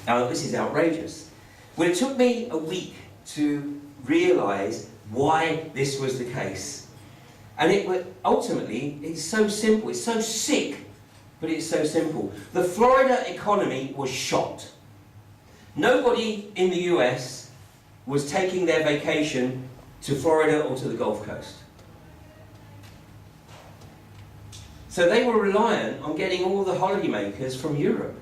This is outrageous. Well, it took me a week to realise why this was the case. And ultimately, it's so simple, it's so sick, but it's so simple. The Florida economy was shot. Nobody in the US was taking their vacation to Florida or to the Gulf Coast. So they were reliant on getting all the holidaymakers from Europe.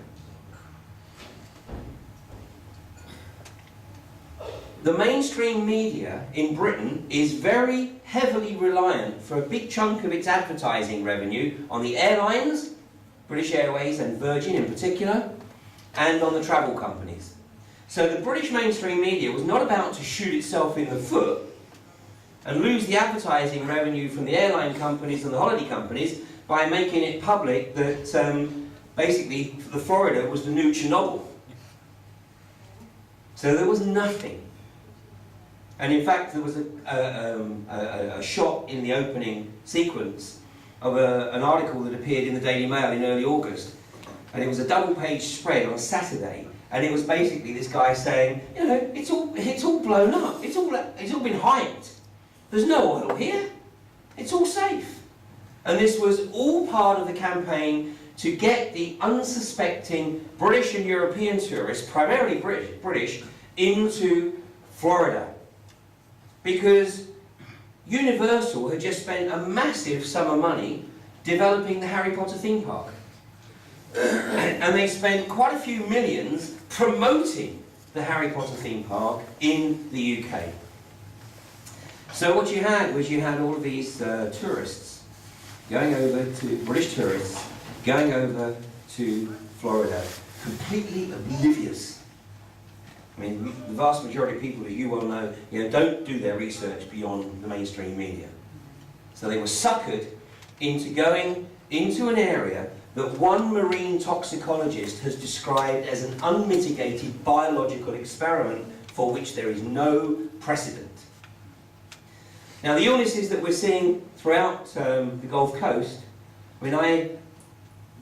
The mainstream media in Britain is very heavily reliant for a big chunk of its advertising revenue on the airlines, British Airways and Virgin in particular, and on the travel companies. So the British mainstream media was not about to shoot itself in the foot and lose the advertising revenue from the airline companies and the holiday companies by making it public that basically the Florida was the new Chernobyl. So there was nothing. And in fact, there was a shot in the opening sequence of an article that appeared in the Daily Mail in early August. And it was a double-page spread on Saturday. And it was basically this guy saying, you know, it's all blown up. It's all been hyped. There's no oil here. It's all safe. And this was all part of the campaign to get the unsuspecting British and European tourists, primarily British, into Florida. Because Universal had just spent a massive sum of money developing the Harry Potter theme park. And they spent quite a few millions promoting the Harry Potter theme park in the UK. So what you had was all of these tourists going over to, British tourists, going over to Florida, completely oblivious. I mean, the vast majority of people, as you well know, don't do their research beyond the mainstream media. So they were suckered into going into an area that one marine toxicologist has described as an unmitigated biological experiment for which there is no precedent. Now, the illnesses that we're seeing throughout the Gulf Coast, I mean, I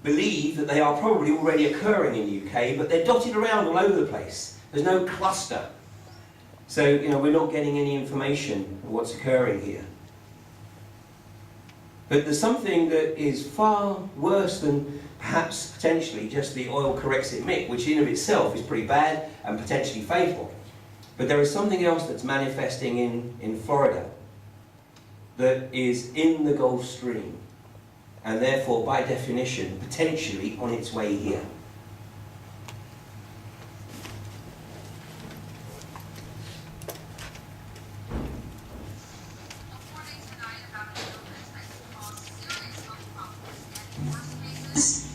believe that they are probably already occurring in the UK, but they're dotted around all over the place. There's no cluster. So, we're not getting any information of what's occurring here. But there's something that is far worse than perhaps potentially just the oil corrects it myth, which in of itself is pretty bad and potentially fatal. But there is something else that's manifesting in Florida that is in the Gulf Stream, and therefore, by definition, potentially on its way here.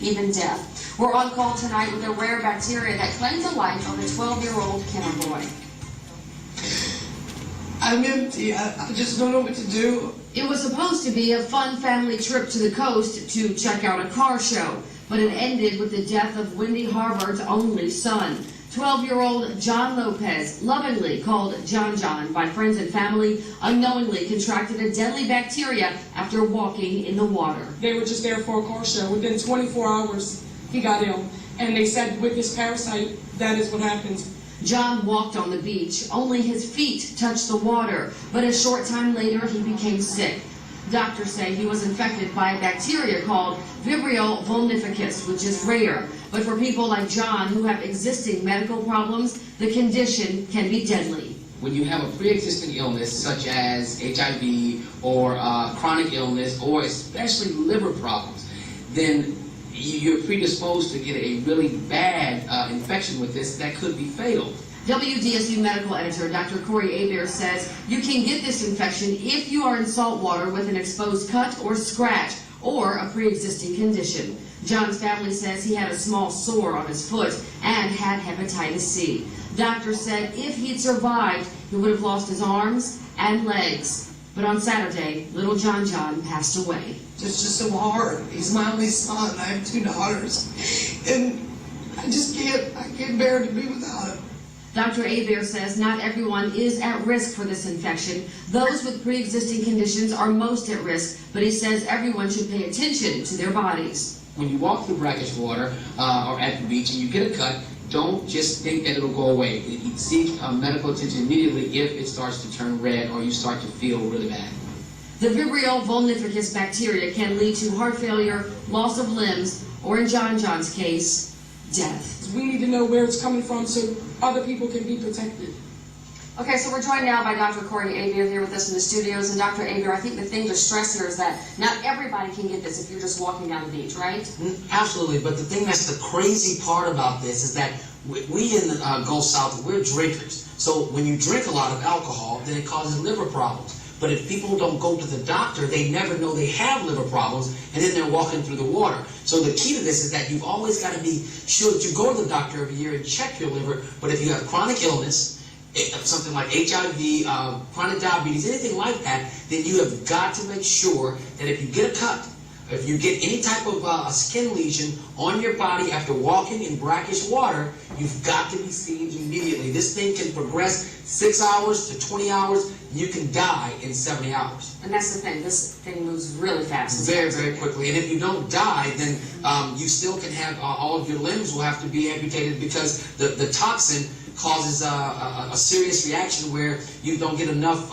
Even death. We're on call tonight with a rare bacteria that claimed the life of a 12-year-old Kenner boy. I'm empty. I just don't know what to do. It was supposed to be a fun family trip to the coast to check out a car show, but it ended with the death of Wendy Harvard's only son. 12-year-old John Lopez, lovingly called John John by friends and family, unknowingly contracted a deadly bacteria after walking in the water. They were just there for a car show. Within 24 hours, he got ill. And they said with this parasite, that is what happens. John walked on the beach. Only his feet touched the water, but a short time later, he became sick. Doctors say he was infected by a bacteria called Vibrio vulnificus, which is rare. But for people like John who have existing medical problems, the condition can be deadly. When you have a pre-existing illness such as HIV or chronic illness or especially liver problems, then you're predisposed to get a really bad infection with this that could be fatal. WDSU medical editor Dr. Corey Abear says you can get this infection if you are in salt water with an exposed cut or scratch or a pre-existing condition. John's family says he had a small sore on his foot and had hepatitis C. Doctors said if he'd survived, he would have lost his arms and legs. But on Saturday, little John John passed away. It's just so hard. He's my only son. I have 2 daughters. And I can't bear to be without him. Dr. Abear says not everyone is at risk for this infection. Those with pre-existing conditions are most at risk, but he says everyone should pay attention to their bodies. When you walk through brackish water or at the beach and you get a cut, don't just think that it'll go away. Seek medical attention immediately if it starts to turn red or you start to feel really bad. The Vibrio vulnificus bacteria can lead to heart failure, loss of limbs, or in John's case, death. We need to know where it's coming from so other people can be protected. Okay, so we're joined now by Dr. Corey Aber here with us in the studios. And Dr. Aber, I think the thing to stress here is that not everybody can get this if you're just walking down the beach, right? Absolutely, but the thing that's the crazy part about this is that we in the Gulf South, we're drinkers. So when you drink a lot of alcohol, then it causes liver problems. But if people don't go to the doctor, they never know they have liver problems, and then they're walking through the water. So the key to this is that you've always got to be sure that you go to the doctor every year and check your liver. But if you have chronic illness, something like HIV, chronic diabetes, anything like that, then you have got to make sure that if you get a cut, if you get any type of a skin lesion on your body after walking in brackish water, you've got to be seen immediately. This thing can progress 6 hours to 20 hours. You can die in 70 hours. And that's the thing. This thing moves really fast. Very, very quickly. And if you don't die, then you still can have all of your limbs will have to be amputated because the toxin causes a serious reaction where you don't get enough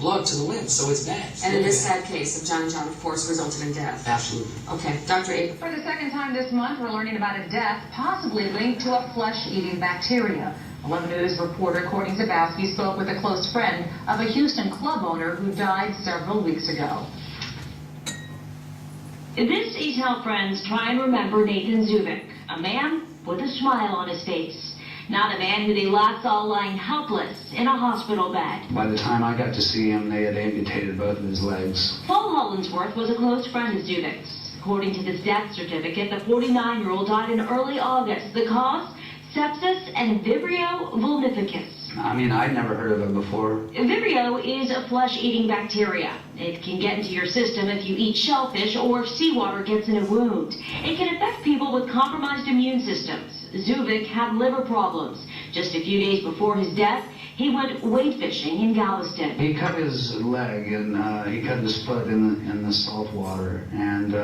blood to the limbs, so it's bad. And in this sad case of John, of course, resulted in death. Absolutely. Okay, Dr. Aber. For the second time this month, we're learning about a death possibly linked to a flesh-eating bacteria. 11 News reporter Courtney Zabowski spoke with a close friend of a Houston club owner who died several weeks ago. This is how friends try and remember Nathan Zubik, a man with a smile on his face. Not a man who they last saw lying helpless in a hospital bed. By the time I got to see him, they had amputated both of his legs. Paul Hollinsworth was a close friend of Zubik's. According to this death certificate, the 49-year-old died in early August. The cause? Sepsis and Vibrio vulnificus. I mean, I'd never heard of it before. Vibrio is a flesh-eating bacteria. It can get into your system if you eat shellfish or if seawater gets in a wound. It can affect people with compromised immune systems. Zubik had liver problems. Just a few days before his death, he went wade fishing in Galveston. He cut his leg and he cut his foot in the salt water, and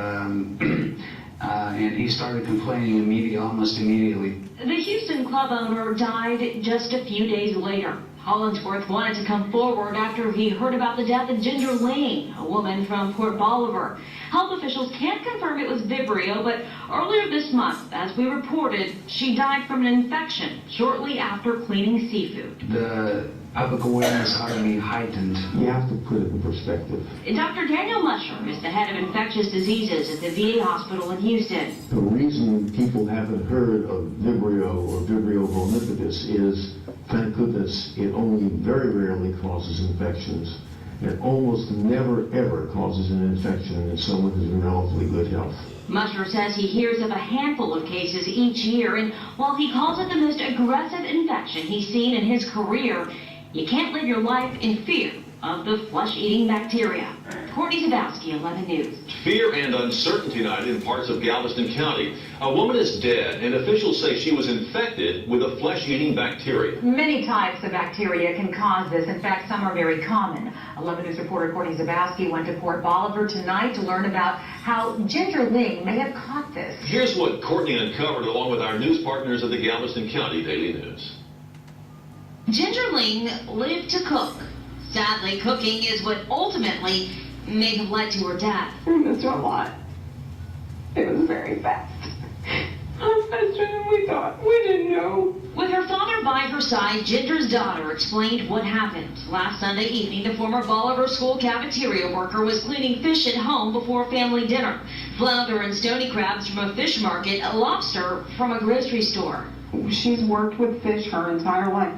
he started complaining almost immediately. The Houston club owner died just a few days later. Hollinsworth wanted to come forward after he heard about the death of Ginger Lane, a woman from Port Bolivar. Health officials can't confirm it was Vibrio, but earlier this month, as we reported, she died from an infection shortly after cleaning seafood. The public awareness ought to be heightened. You have to put it in perspective. Dr. Daniel Musher is the head of infectious diseases at the VA hospital in Houston. The reason people haven't heard of Vibrio or Vibrio vulnificus is, thank goodness, it only very rarely causes infections. It almost never, ever causes an infection in someone who's in relatively good health. Musher says he hears of a handful of cases each year, and while he calls it the most aggressive infection he's seen in his career, you can't live your life in fear of the flesh-eating bacteria. Courtney Zabowski, 11 News. Fear and uncertainty tonight in parts of Galveston County. A woman is dead, and officials say she was infected with a flesh-eating bacteria. Many types of bacteria can cause this. In fact, some are very common. 11 News reporter Courtney Zabowski went to Port Bolivar tonight to learn about how Ginger Ling may have caught this. Here's what Courtney uncovered along with our news partners at the Galveston County Daily News. Ginger Ling lived to cook. Sadly, cooking is what ultimately may have led to her death. We missed her a lot. It was very fast. Faster than we thought. We didn't know. With her father by her side, Ginger's daughter explained what happened. Last Sunday evening, the former Bolivar school cafeteria worker was cleaning fish at home before family dinner. Flounder and stony crabs from a fish market, a lobster from a grocery store. She's worked with fish her entire life,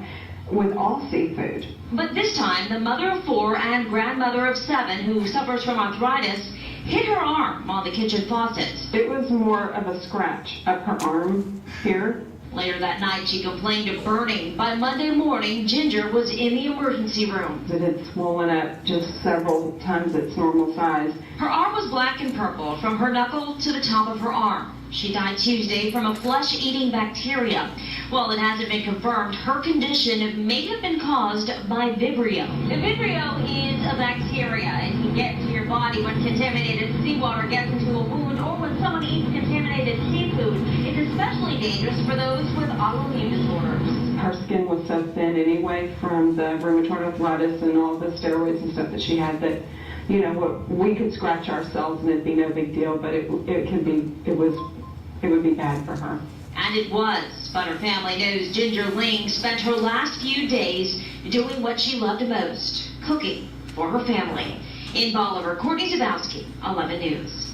with all seafood. But this time, the mother of 4 and grandmother of 7, who suffers from arthritis, hit her arm on the kitchen faucet. It was more of a scratch up her arm here. Later that night, she complained of burning. By Monday morning, Ginger was in the emergency room. It had swollen up just several times its normal size. Her arm was black and purple from her knuckle to the top of her arm. She died Tuesday from a flesh-eating bacteria. While it hasn't been confirmed, her condition may have been caused by Vibrio. The Vibrio is a bacteria. It can get into your body when contaminated seawater gets into a wound or when someone eats contaminated seafood. food. It's especially dangerous for those with autoimmune disorders. Her skin was so thin anyway from the rheumatoid arthritis and all the steroids and stuff that she had that, you know, we could scratch ourselves and it'd be no big deal, but it would be bad for her. And it was, but her family knows Ginger Ling spent her last few days doing what she loved most, cooking for her family. In Bolivar, Courtney Zabowski, 11 News.